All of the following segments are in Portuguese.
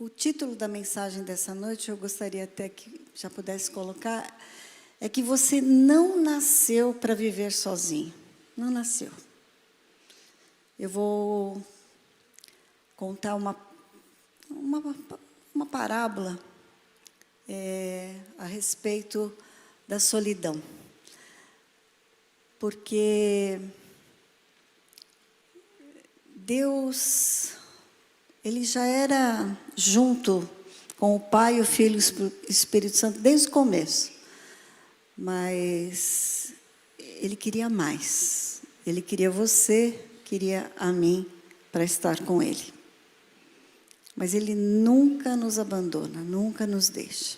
O título da mensagem dessa noite, eu gostaria até que já pudesse colocar, é que você não nasceu para viver sozinho. Não nasceu. Eu vou contar uma parábola a respeito da solidão. Porque Deus, Ele já era junto com o Pai, o Filho e o Espírito Santo desde o começo. Mas Ele queria mais. Ele queria você, queria a mim para estar com Ele. Mas Ele nunca nos abandona, nunca nos deixa.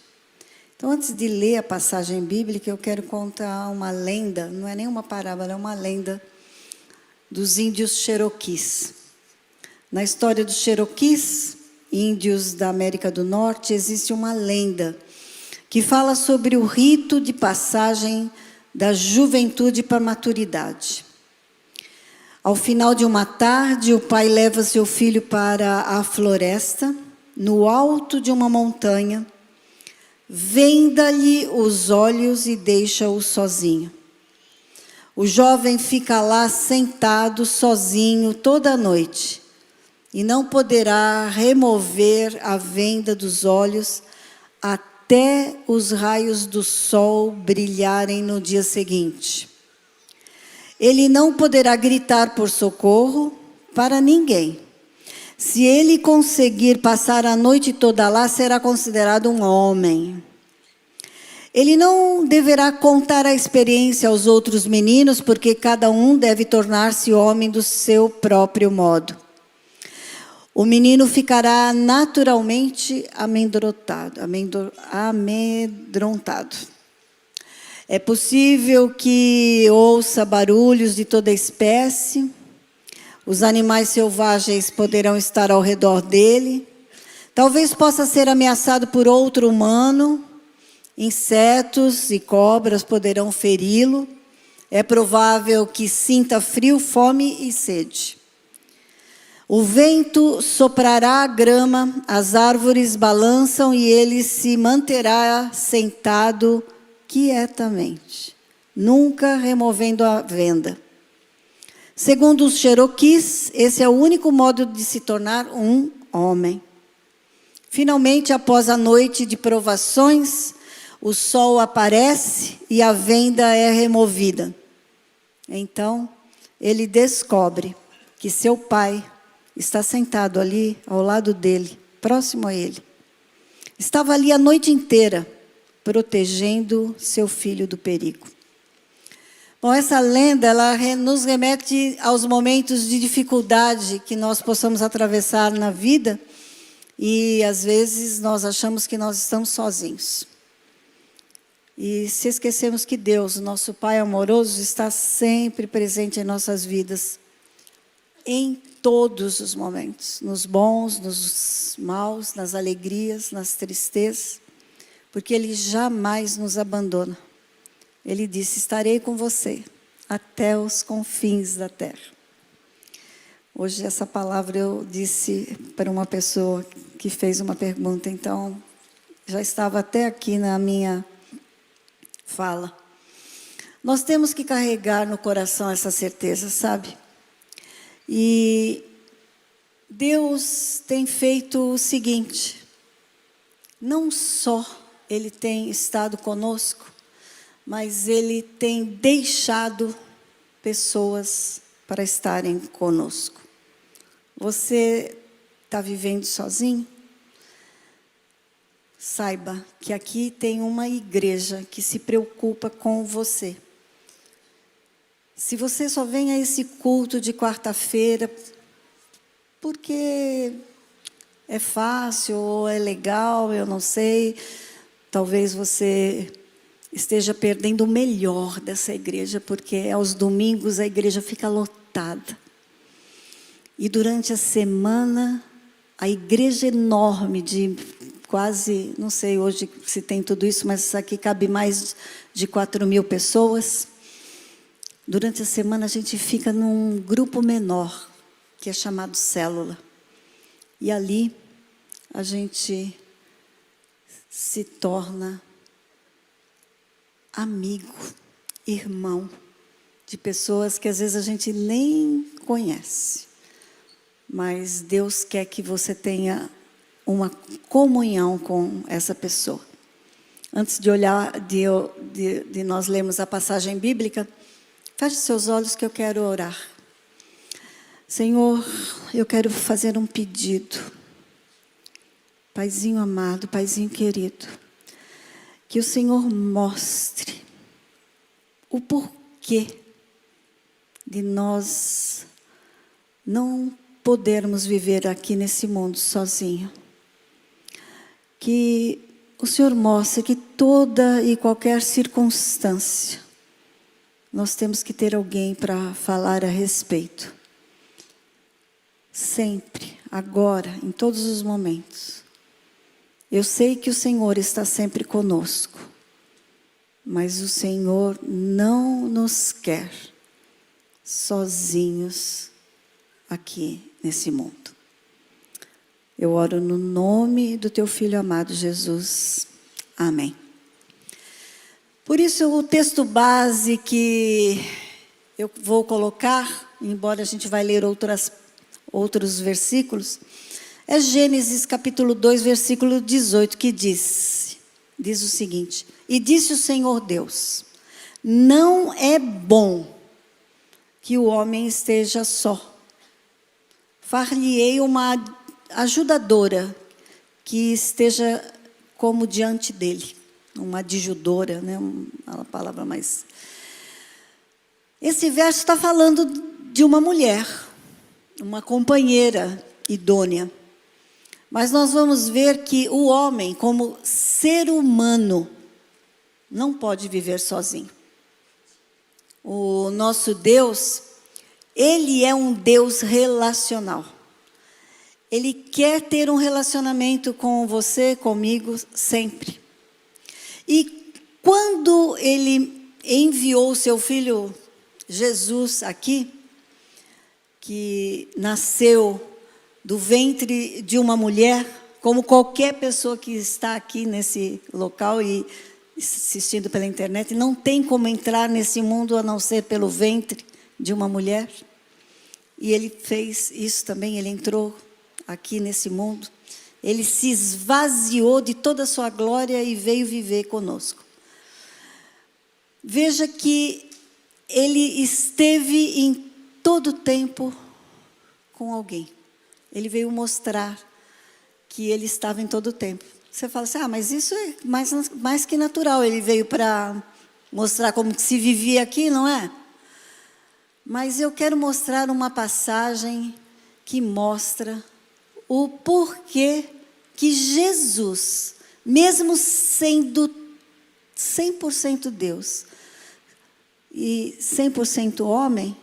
Então, antes de ler a passagem bíblica, eu quero contar uma lenda, não é nem uma parábola, é uma lenda dos índios Cherokees. Na história dos Cherokees, índios da América do Norte, existe uma lenda que fala sobre o rito de passagem da juventude para a maturidade. Ao final de uma tarde, o pai leva seu filho para a floresta, no alto de uma montanha, venda-lhe os olhos e deixa-o sozinho. O jovem fica lá sentado sozinho toda a noite e não poderá remover a venda dos olhos até os raios do sol brilharem no dia seguinte. Ele não poderá gritar por socorro para ninguém. Se ele conseguir passar a noite toda lá, será considerado um homem. Ele não deverá contar a experiência aos outros meninos, porque cada um deve tornar-se homem do seu próprio modo. O menino ficará naturalmente amedrontado. É possível que ouça barulhos de toda espécie. Os animais selvagens poderão estar ao redor dele. Talvez possa ser ameaçado por outro humano. Insetos e cobras poderão feri-lo. É provável que sinta frio, fome e sede. O vento soprará a grama, as árvores balançam e ele se manterá sentado quietamente, nunca removendo a venda. Segundo os Cherokees, esse é o único modo de se tornar um homem. Finalmente, após a noite de provações, o sol aparece e a venda é removida. Então, ele descobre que seu pai está sentado ali ao lado dele, próximo a ele. Estava ali a noite inteira, protegendo seu filho do perigo. Bom, essa lenda, ela nos remete aos momentos de dificuldade que nós possamos atravessar na vida e, às vezes, nós achamos que nós estamos sozinhos. E se esquecemos que Deus, nosso Pai amoroso, está sempre presente em nossas vidas, em todos os momentos, nos bons, nos maus, nas alegrias, nas tristezas, porque Ele jamais nos abandona. Ele disse, estarei com você até os confins da terra. Hoje essa palavra eu disse para uma pessoa que fez uma pergunta, então já estava até aqui na minha fala. Nós temos que carregar no coração essa certeza, sabe? E Deus tem feito o seguinte, não só Ele tem estado conosco, mas Ele tem deixado pessoas para estarem conosco. Você está vivendo sozinho? Saiba que aqui tem uma igreja que se preocupa com você. Se você só vem a esse culto de quarta-feira porque é fácil ou é legal, eu não sei, talvez você esteja perdendo o melhor dessa igreja, porque aos domingos a igreja fica lotada. E durante a semana, a igreja enorme de quase, não sei hoje se tem tudo isso, mas aqui cabe mais de 4.000 pessoas. Durante a semana a gente fica num grupo menor, que é chamado célula. E ali a gente se torna amigo, irmão de pessoas que às vezes a gente nem conhece. Mas Deus quer que você tenha uma comunhão com essa pessoa. Antes de olhar, de nós lermos a passagem bíblica, feche seus olhos que eu quero orar. Senhor, eu quero fazer um pedido. Paizinho amado, Paizinho querido, que o Senhor mostre o porquê de nós não podermos viver aqui nesse mundo sozinho. Que o Senhor mostre que toda e qualquer circunstância, nós temos que ter alguém para falar a respeito. Sempre, agora, em todos os momentos. Eu sei que o Senhor está sempre conosco, mas o Senhor não nos quer sozinhos aqui nesse mundo. Eu oro no nome do teu Filho amado Jesus. Amém. Por isso o texto base que eu vou colocar, embora a gente vai ler outros versículos, é Gênesis capítulo 2, versículo 18, que diz o seguinte: E disse o Senhor Deus, não é bom que o homem esteja só. Far-lhe-ei uma ajudadora que esteja como diante dele. Uma adjudora, né? Uma palavra mais... Esse verso está falando de uma mulher, uma companheira idônea. Mas nós vamos ver que o homem, como ser humano, não pode viver sozinho. O nosso Deus, Ele é um Deus relacional. Ele quer ter um relacionamento com você, comigo, sempre. E quando Ele enviou o seu Filho Jesus aqui, que nasceu do ventre de uma mulher, como qualquer pessoa que está aqui nesse local e assistindo pela internet, não tem como entrar nesse mundo a não ser pelo ventre de uma mulher. E Ele fez isso também, Ele entrou aqui nesse mundo. Ele se esvaziou de toda a sua glória e veio viver conosco. Veja que Ele esteve em todo tempo com alguém. Ele veio mostrar que Ele estava em todo o tempo. Você fala assim, mas isso é mais que natural. Ele veio para mostrar como que se vivia aqui, não é? Mas eu quero mostrar uma passagem que mostra o porquê que Jesus, mesmo sendo 100% Deus e 100% homem,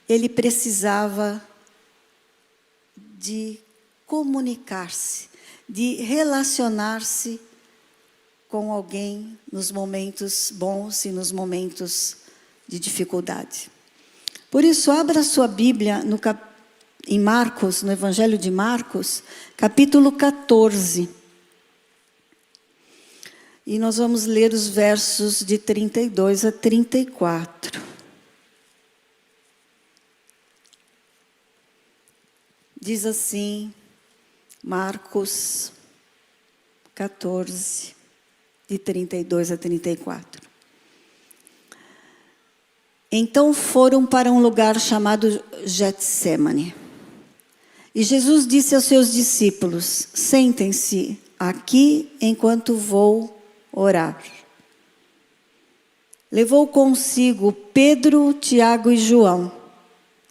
Ele precisava de comunicar-se, de relacionar-se com alguém nos momentos bons e nos momentos de dificuldade. Por isso, abra sua Bíblia em Marcos, no Evangelho de Marcos, capítulo 14. E nós vamos ler os versos de 32 a 34. Diz assim, Marcos 14, de 32 a 34. Então foram para um lugar chamado Getsêmani. E Jesus disse aos seus discípulos, sentem-se aqui enquanto vou orar. Levou consigo Pedro, Tiago e João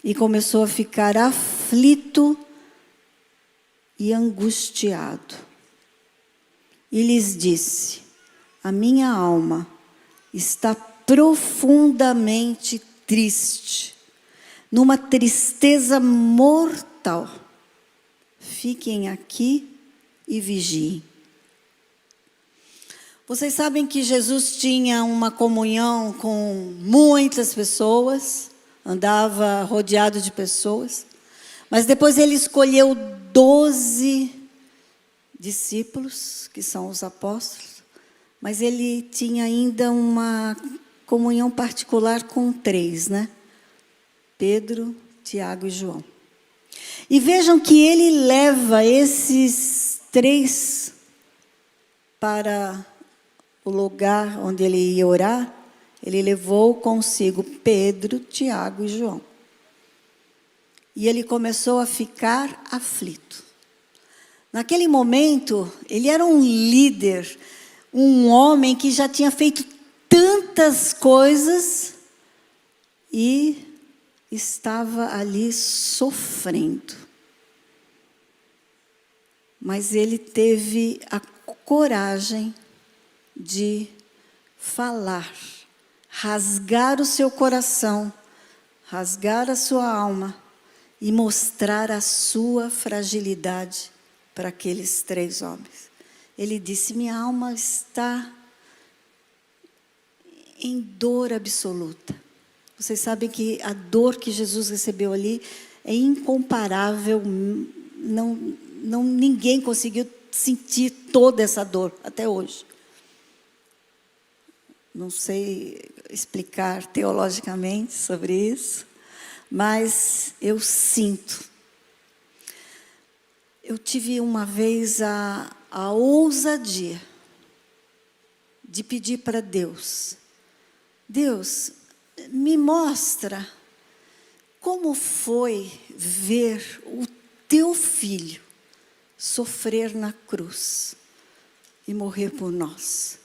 e começou a ficar aflito e angustiado. E lhes disse, a minha alma está profundamente triste, numa tristeza mortal. Fiquem aqui e vigiem. Vocês sabem que Jesus tinha uma comunhão com muitas pessoas, andava rodeado de pessoas, mas depois Ele escolheu 12 discípulos, que são os apóstolos, mas ele tinha ainda uma comunhão particular com 3, né? Pedro, Tiago e João. E vejam que ele leva esses 3 para o lugar onde ele ia orar. Ele levou consigo Pedro, Tiago e João. E ele começou a ficar aflito. Naquele momento, ele era um líder, um homem que já tinha feito tantas coisas e estava ali sofrendo. Mas ele teve a coragem de falar, rasgar o seu coração, rasgar a sua alma e mostrar a sua fragilidade para aqueles 3 homens. Ele disse: minha alma está em dor absoluta. Vocês sabem que a dor que Jesus recebeu ali é incomparável. Ninguém conseguiu sentir toda essa dor até hoje. Não sei explicar teologicamente sobre isso, mas eu sinto. Eu tive uma vez a ousadia de pedir para Deus: Deus, me mostra como foi ver o teu filho sofrer na cruz e morrer por nós.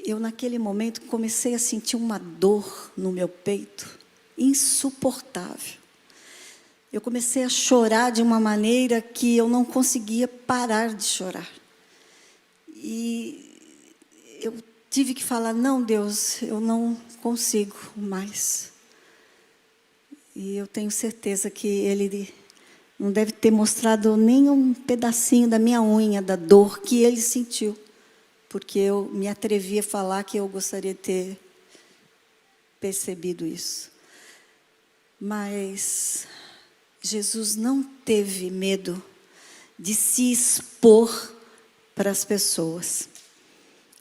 Eu, naquele momento, comecei a sentir uma dor no meu peito insuportável. Eu comecei a chorar de uma maneira que eu não conseguia parar de chorar. E eu tive que falar: não, Deus, eu não consigo mais. E eu tenho certeza que Ele não deve ter mostrado nem um pedacinho da minha unha, da dor que Ele sentiu. Porque eu me atrevi a falar que eu gostaria de ter percebido isso. Mas Jesus não teve medo de se expor para as pessoas.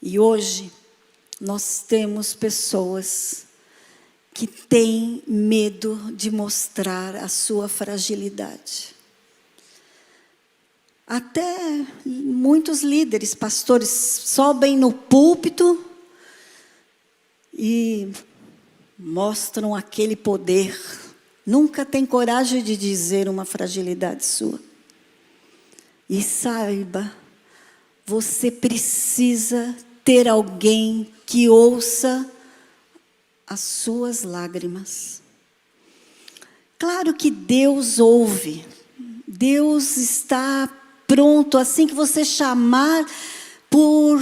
E hoje nós temos pessoas que têm medo de mostrar a sua fragilidade. Até muitos líderes, pastores, sobem no púlpito e mostram aquele poder. Nunca tem coragem de dizer uma fragilidade sua. E saiba, você precisa ter alguém que ouça as suas lágrimas. Claro que Deus ouve. Deus está pronto. Assim que você chamar por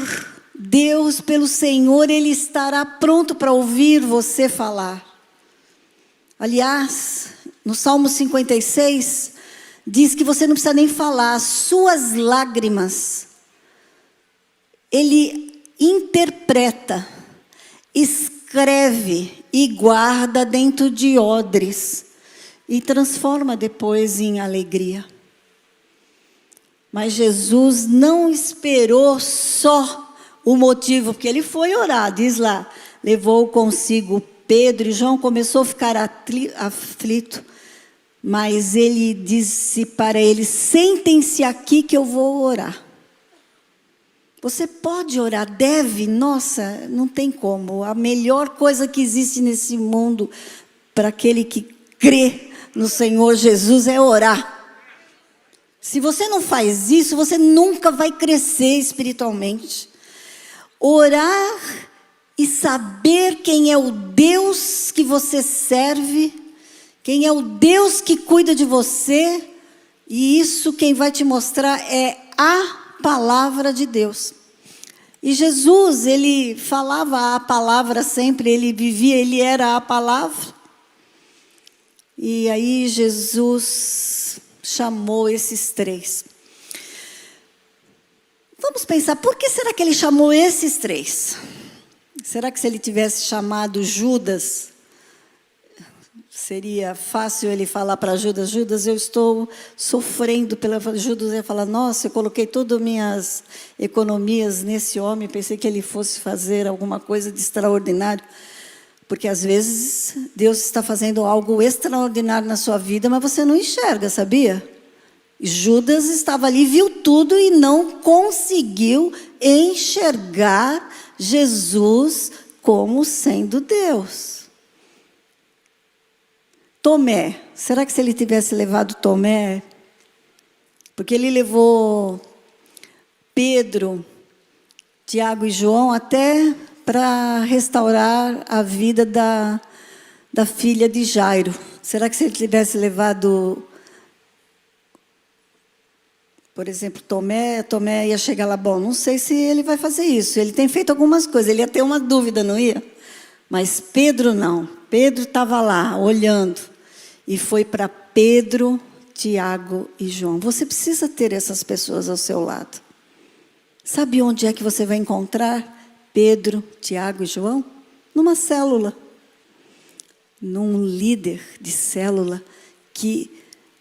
Deus, pelo Senhor, Ele estará pronto para ouvir você falar. Aliás, no Salmo 56, diz que você não precisa nem falar. As suas lágrimas, Ele interpreta, escreve e guarda dentro de odres e transforma depois em alegria. Mas Jesus não esperou só o motivo, porque ele foi orar, diz lá, levou consigo Pedro e João, começou a ficar aflito, mas ele disse para eles: sentem-se aqui que eu vou orar. Você pode orar, deve, nossa, não tem como. A melhor coisa que existe nesse mundo para aquele que crê no Senhor Jesus é orar. Se você não faz isso, você nunca vai crescer espiritualmente. Orar e saber quem é o Deus que você serve, quem é o Deus que cuida de você, e isso quem vai te mostrar é a palavra de Deus. E Jesus, ele falava a palavra sempre, ele vivia, ele era a palavra. E aí Jesus chamou esses 3. Vamos pensar, por que será que ele chamou esses 3? Será que se ele tivesse chamado Judas, Seria fácil ele falar para Judas: Judas, eu estou sofrendo pela... Judas ia falar: nossa, eu coloquei todas as minhas economias nesse homem, pensei que ele fosse fazer alguma coisa de extraordinário. Porque às vezes Deus está fazendo algo extraordinário na sua vida, mas você não enxerga, sabia? Judas estava ali, viu tudo e não conseguiu enxergar Jesus como sendo Deus. Tomé, será que se ele tivesse levado Tomé, porque ele levou Pedro, Tiago e João até para restaurar a vida da filha de Jairo. Será que se ele tivesse levado, por exemplo, Tomé ia chegar lá, bom, não sei se ele vai fazer isso, ele tem feito algumas coisas, ele ia ter uma dúvida, não ia? Mas Pedro não, Pedro estava lá, olhando, e foi para Pedro, Tiago e João. Você precisa ter essas pessoas ao seu lado. Sabe onde é que você vai encontrar Pedro, Tiago e João? Numa célula. Num líder de célula que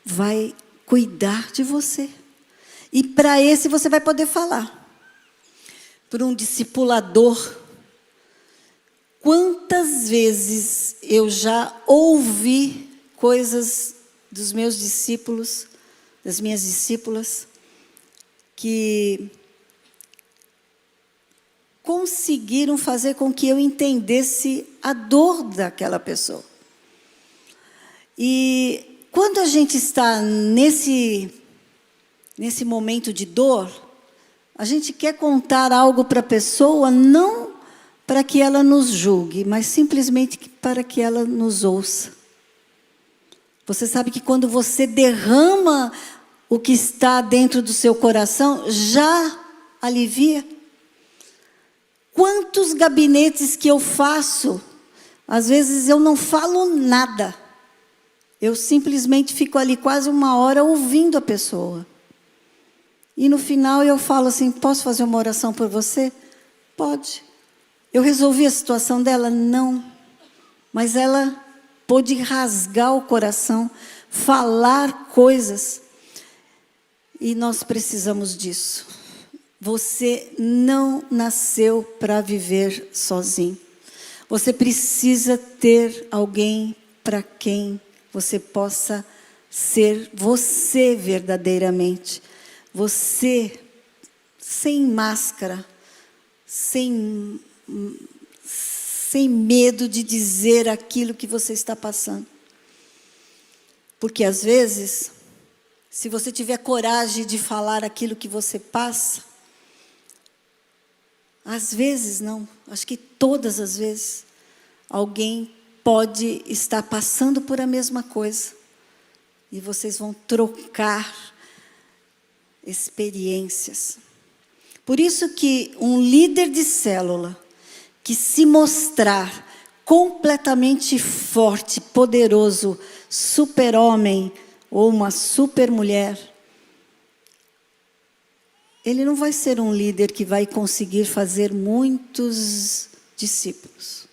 vai cuidar de você. E para esse você vai poder falar. Por um discipulador. Quantas vezes eu já ouvi coisas dos meus discípulos, das minhas discípulas, que conseguiram fazer com que eu entendesse a dor daquela pessoa. E quando a gente está nesse momento de dor, a gente quer contar algo para a pessoa, não para que ela nos julgue, mas simplesmente para que ela nos ouça. Você sabe que quando você derrama o que está dentro do seu coração, já alivia? Quantos gabinetes que eu faço, às vezes eu não falo nada. Eu simplesmente fico ali quase 1 hora ouvindo a pessoa. E no final eu falo assim: posso fazer uma oração por você? Pode. Eu resolvi a situação dela? Não. Mas ela pôde rasgar o coração, falar coisas. E nós precisamos disso. Você não nasceu para viver sozinho. Você precisa ter alguém para quem você possa ser você verdadeiramente. Você, sem máscara, sem medo de dizer aquilo que você está passando. Porque às vezes, se você tiver coragem de falar aquilo que você passa, às vezes não, acho que todas as vezes, alguém pode estar passando por a mesma coisa. E vocês vão trocar experiências. Por isso que um líder de célula que se mostrar completamente forte, poderoso, super-homem ou uma super-mulher, ele não vai ser um líder que vai conseguir fazer muitos discípulos.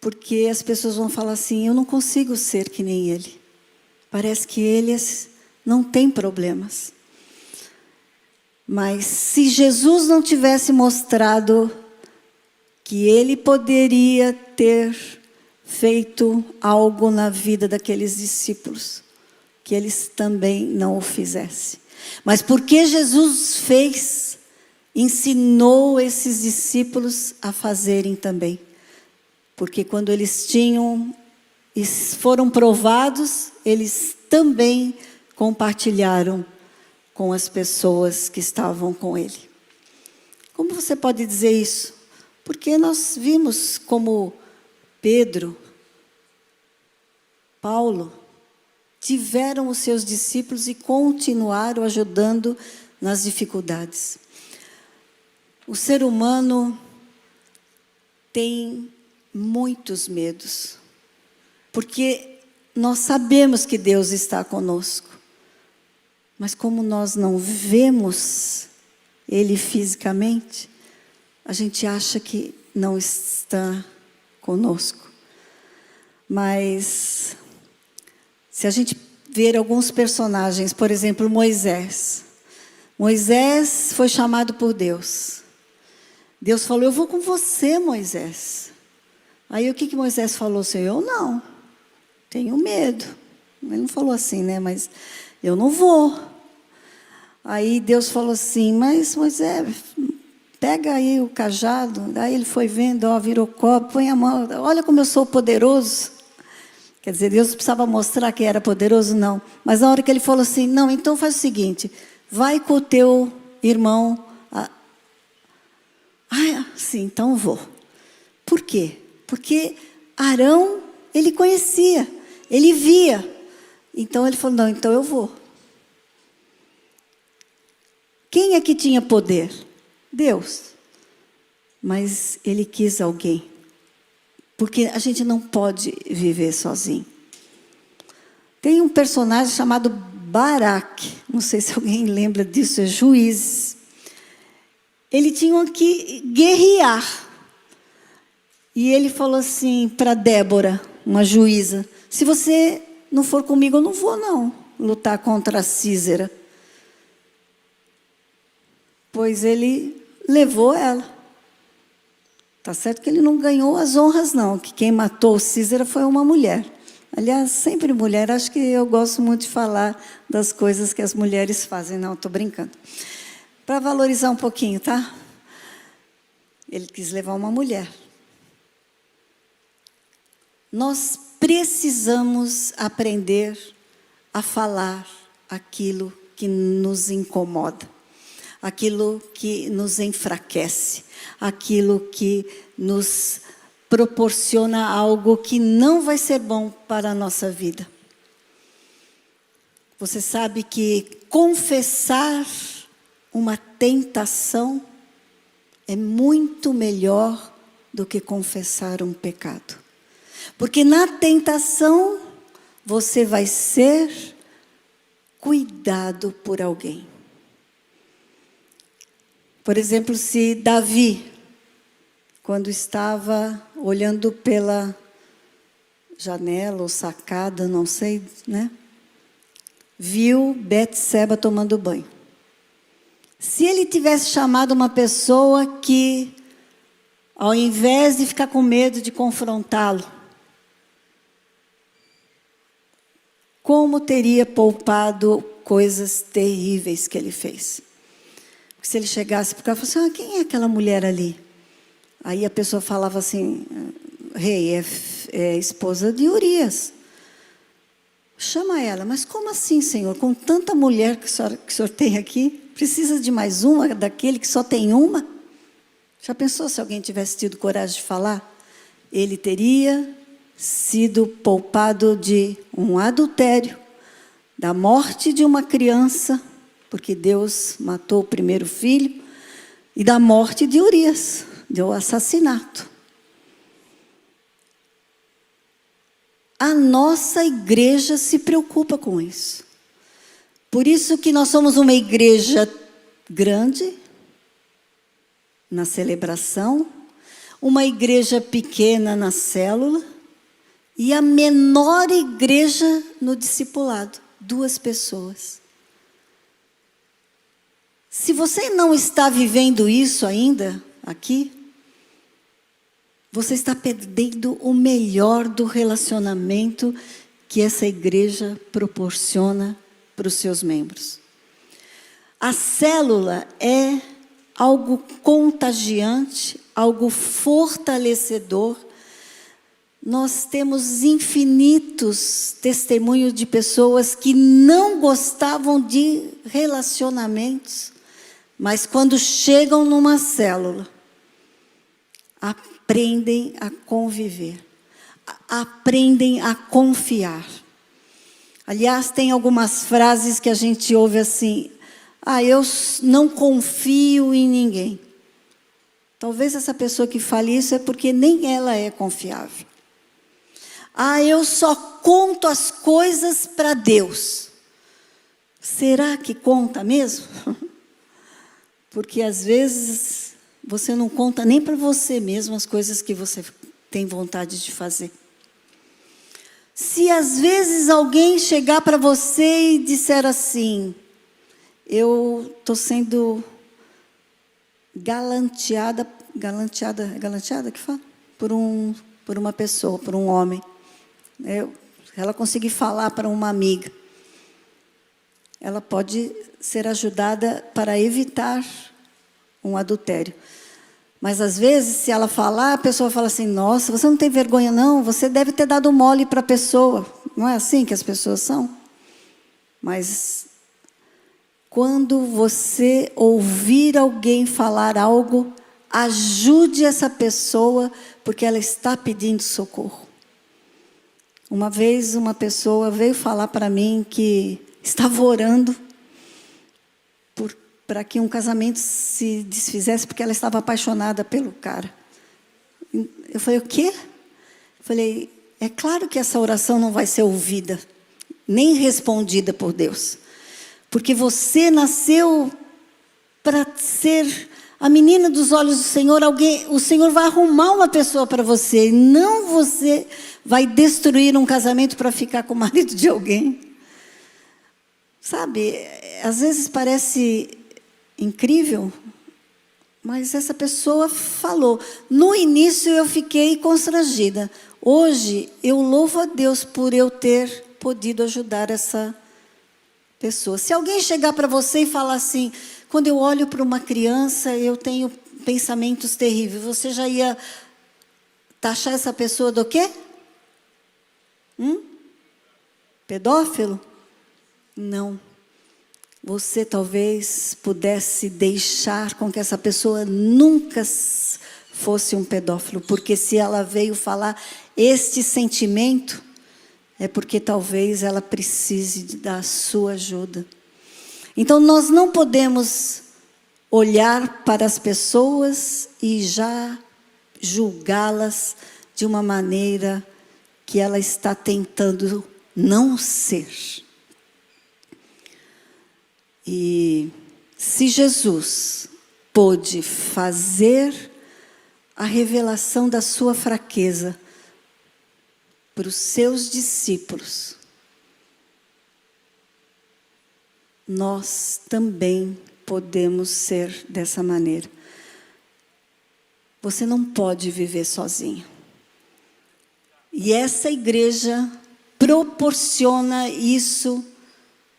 Porque as pessoas vão falar assim: eu não consigo ser que nem ele. Parece que ele não tem problemas. Mas se Jesus não tivesse mostrado que ele poderia ter feito algo na vida daqueles discípulos, que eles também não o fizessem. Mas porque Jesus fez, ensinou esses discípulos a fazerem também. Porque quando eles tinham e foram provados, eles também compartilharam com as pessoas que estavam com ele. Como você pode dizer isso? Porque nós vimos como Pedro, Paulo, tiveram os seus discípulos e continuaram ajudando nas dificuldades. O ser humano tem muitos medos, porque nós sabemos que Deus está conosco, mas como nós não vemos Ele fisicamente, a gente acha que não está conosco. Mas, se a gente ver alguns personagens, por exemplo, Moisés. Moisés foi chamado por Deus. Deus falou, eu vou com você, Moisés. Aí o que Moisés falou? Senhor, eu não, tenho medo. Ele não falou assim, né? Mas eu não vou. Aí Deus falou assim, mas Moisés, pega aí o cajado. Daí ele foi vendo, ó, virou copo, põe a mão, olha como eu sou poderoso. Quer dizer, Deus precisava mostrar que era poderoso? Não. Mas na hora que ele falou assim, não, então faz o seguinte, vai com o teu irmão. Sim, então eu vou. Por quê? Porque Arão, ele conhecia, ele via. Então ele falou, não, então eu vou. Quem é que tinha poder? Deus. Mas ele quis alguém. Porque a gente não pode viver sozinho. Tem um personagem chamado Baraque. Não sei se alguém lembra disso, é Juízes. Ele tinha que guerrear. E ele falou assim para Débora, uma juíza, se você não for comigo, eu não vou não lutar contra a Císera. Pois ele levou ela. Tá certo que ele não ganhou as honras não, que quem matou Císera foi uma mulher. Aliás, sempre mulher, acho que eu gosto muito de falar das coisas que as mulheres fazem. Não, estou brincando. Para valorizar um pouquinho, tá? Ele quis levar uma mulher. Nós precisamos aprender a falar aquilo que nos incomoda, aquilo que nos enfraquece, aquilo que nos proporciona algo que não vai ser bom para a nossa vida. Você sabe que confessar uma tentação é muito melhor do que confessar um pecado. Porque na tentação, você vai ser cuidado por alguém. Por exemplo, se Davi, quando estava olhando pela janela ou sacada, não sei, né? Viu Betseba tomando banho. Se ele tivesse chamado uma pessoa que, ao invés de ficar com medo de confrontá-lo, como teria poupado coisas terríveis que ele fez? Porque se ele chegasse para o cara e falasse, quem é aquela mulher ali? Aí a pessoa falava assim, rei, é esposa de Urias. Chama ela, mas como assim, Senhor? Com tanta mulher que o senhor tem aqui, precisa de mais uma daquele que só tem uma? Já pensou se alguém tivesse tido coragem de falar? Ele teria sido poupado de um adultério, da morte de uma criança, porque Deus matou o primeiro filho, e da morte de Urias, do assassinato. A nossa igreja se preocupa com isso. Por isso que nós somos uma igreja grande, na celebração, uma igreja pequena na célula, e a menor igreja no discipulado, 2 pessoas. Se você não está vivendo isso ainda, aqui, você está perdendo o melhor do relacionamento que essa igreja proporciona para os seus membros. A célula é algo contagiante, algo fortalecedor. Nós temos infinitos testemunhos de pessoas que não gostavam de relacionamentos, mas quando chegam numa célula, aprendem a conviver, aprendem a confiar. Aliás, tem algumas frases que a gente ouve assim, eu não confio em ninguém. Talvez essa pessoa que fale isso é porque nem ela é confiável. Eu só conto as coisas para Deus. Será que conta mesmo? Porque às vezes você não conta nem para você mesmo as coisas que você tem vontade de fazer. Se às vezes alguém chegar para você e disser assim, eu estou sendo galanteada que fala? Por uma pessoa, por um homem. Ela conseguir falar para uma amiga. Ela pode ser ajudada para evitar um adultério. Mas, às vezes, se ela falar, a pessoa fala assim, nossa, você não tem vergonha, não? Você deve ter dado mole para a pessoa. Não é assim que as pessoas são? Mas, quando você ouvir alguém falar algo, ajude essa pessoa, porque ela está pedindo socorro. Uma vez, uma pessoa veio falar para mim que estava orando para que um casamento se desfizesse, porque ela estava apaixonada pelo cara. Eu falei, o quê? Eu falei, é claro que essa oração não vai ser ouvida, nem respondida por Deus. Porque você nasceu para ser a menina dos olhos do Senhor. O Senhor vai arrumar uma pessoa para você, não você vai destruir um casamento para ficar com o marido de alguém. Sabe, às vezes parece incrível, mas essa pessoa falou. No início eu fiquei constrangida. Hoje eu louvo a Deus por eu ter podido ajudar essa pessoa. Se alguém chegar para você e falar assim, quando eu olho para uma criança, eu tenho pensamentos terríveis, você já ia taxar essa pessoa do quê? Pedófilo? Não. Você talvez pudesse deixar com que essa pessoa nunca fosse um pedófilo, porque se ela veio falar este sentimento, é porque talvez ela precise da sua ajuda. Então, nós não podemos olhar para as pessoas e já julgá-las de uma maneira que ela está tentando não ser. E se Jesus pôde fazer a revelação da sua fraqueza para os seus discípulos, nós também podemos ser dessa maneira. Você não pode viver sozinho. E essa igreja proporciona isso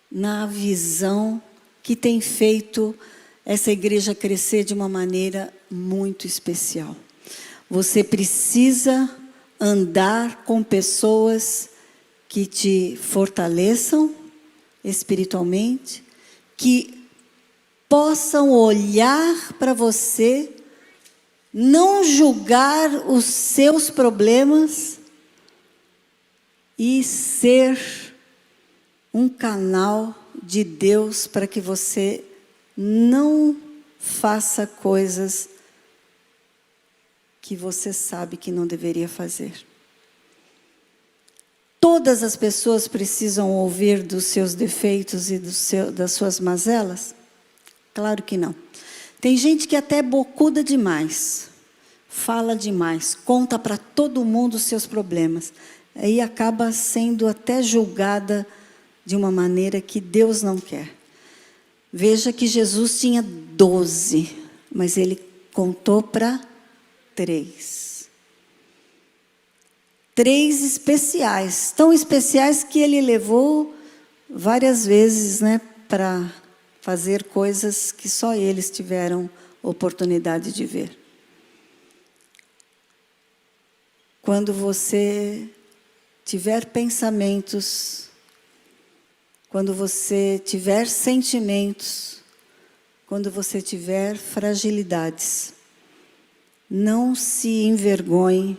na visão que tem feito essa igreja crescer de uma maneira muito especial. Você precisa andar com pessoas que te fortaleçam espiritualmente, que possam olhar para você, não julgar os seus problemas e ser um canal de Deus para que você não faça coisas que você sabe que não deveria fazer. Todas as pessoas precisam ouvir dos seus defeitos e das suas mazelas? Claro que não. Tem gente que até é bocuda demais, fala demais, conta para todo mundo os seus problemas. Aí acaba sendo até julgada de uma maneira que Deus não quer. Veja que Jesus tinha 12, mas ele contou para 3. 3 especiais, tão especiais que ele levou várias vezes, para fazer coisas que só eles tiveram oportunidade de ver. Quando você tiver pensamentos, quando você tiver sentimentos, quando você tiver fragilidades, não se envergonhe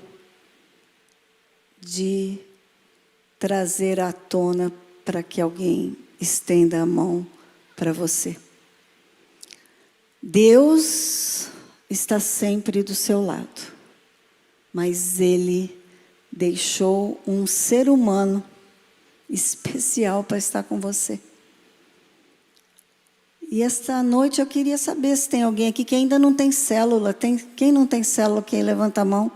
de trazer à tona para que alguém estenda a mão para você. Deus está sempre do seu lado, mas Ele deixou um ser humano especial para estar com você. E esta noite eu queria saber se tem alguém aqui que ainda não tem célula. Quem não tem célula, quem levanta a mão?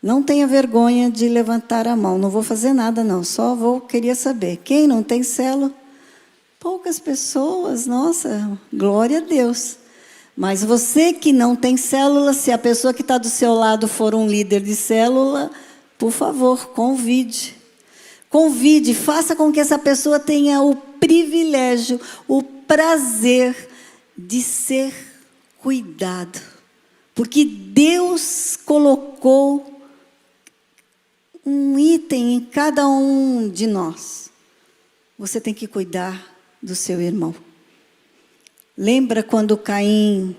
Não tenha vergonha de levantar a mão. Não vou fazer nada, não. Queria saber. Quem não tem célula? Poucas pessoas. Nossa, glória a Deus. Mas você que não tem célula, se a pessoa que está do seu lado for um líder de célula, por favor, convide. Convide, faça com que essa pessoa tenha o privilégio, o prazer de ser cuidado. Porque Deus colocou um item em cada um de nós. Você tem que cuidar do seu irmão. Lembra quando Caim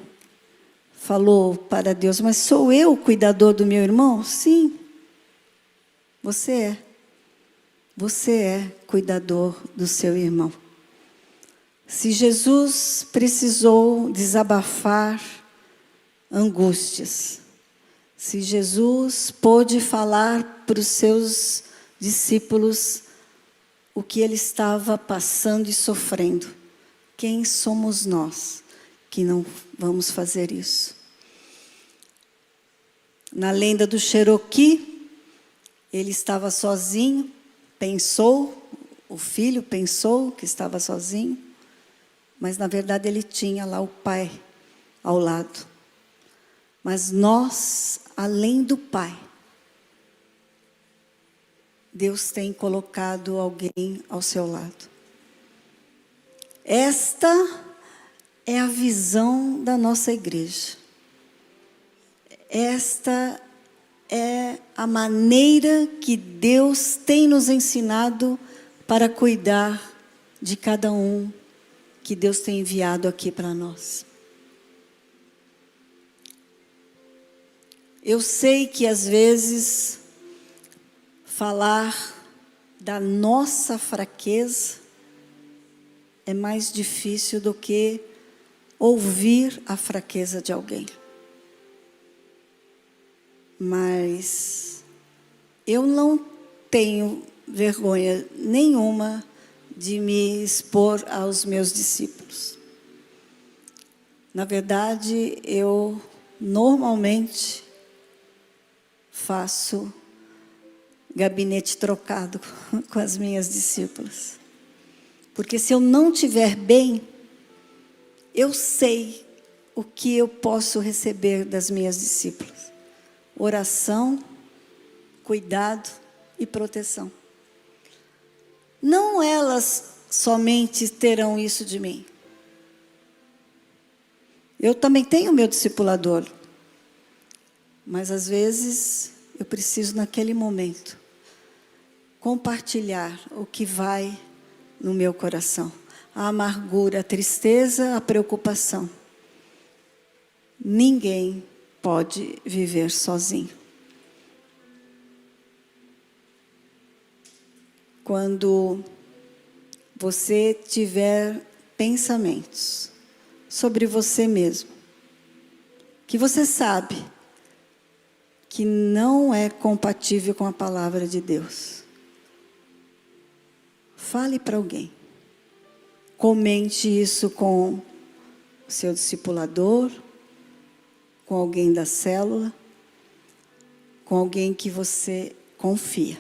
falou para Deus, mas sou eu o cuidador do meu irmão? Sim, você é. Você é cuidador do seu irmão. Se Jesus precisou desabafar angústias, se Jesus pôde falar para os seus discípulos o que ele estava passando e sofrendo, quem somos nós que não vamos fazer isso? Na lenda do Cherokee, ele estava sozinho, o filho pensou que estava sozinho, mas na verdade ele tinha lá o pai ao lado. Mas nós, além do pai, Deus tem colocado alguém ao seu lado. Esta é a visão da nossa igreja. Esta é a maneira que Deus tem nos ensinado para cuidar de cada um que Deus tem enviado aqui para nós. Eu sei que às vezes falar da nossa fraqueza é mais difícil do que ouvir a fraqueza de alguém. Mas eu não tenho vergonha nenhuma de me expor aos meus discípulos. Na verdade, eu normalmente faço gabinete trocado com as minhas discípulas. Porque se eu não estiver bem, eu sei o que eu posso receber das minhas discípulas. Oração, cuidado e proteção. Não elas somente terão isso de mim. Eu também tenho meu discipulador. Mas às vezes eu preciso naquele momento compartilhar o que vai no meu coração. A amargura, a tristeza, a preocupação. Ninguém pode viver sozinho. Quando você tiver pensamentos sobre você mesmo, que você sabe que não é compatível com a palavra de Deus, fale para alguém. Comente isso com o seu discipulador, com alguém da célula, com alguém que você confia.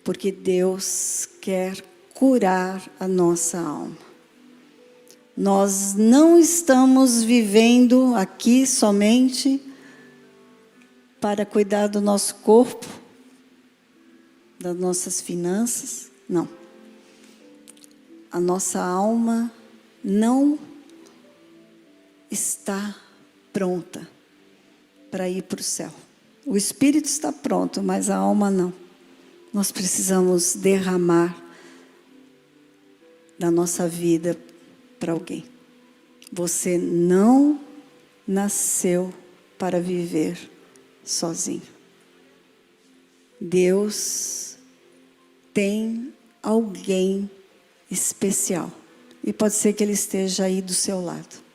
Porque Deus quer curar a nossa alma. Nós não estamos vivendo aqui somente para cuidar do nosso corpo, das nossas finanças, não. A nossa alma não está pronta para ir para o céu. O espírito está pronto, mas a alma não. Nós precisamos derramar da nossa vida para alguém. Você não nasceu para viver sozinho. Deus tem alguém especial. E pode ser que ele esteja aí do seu lado.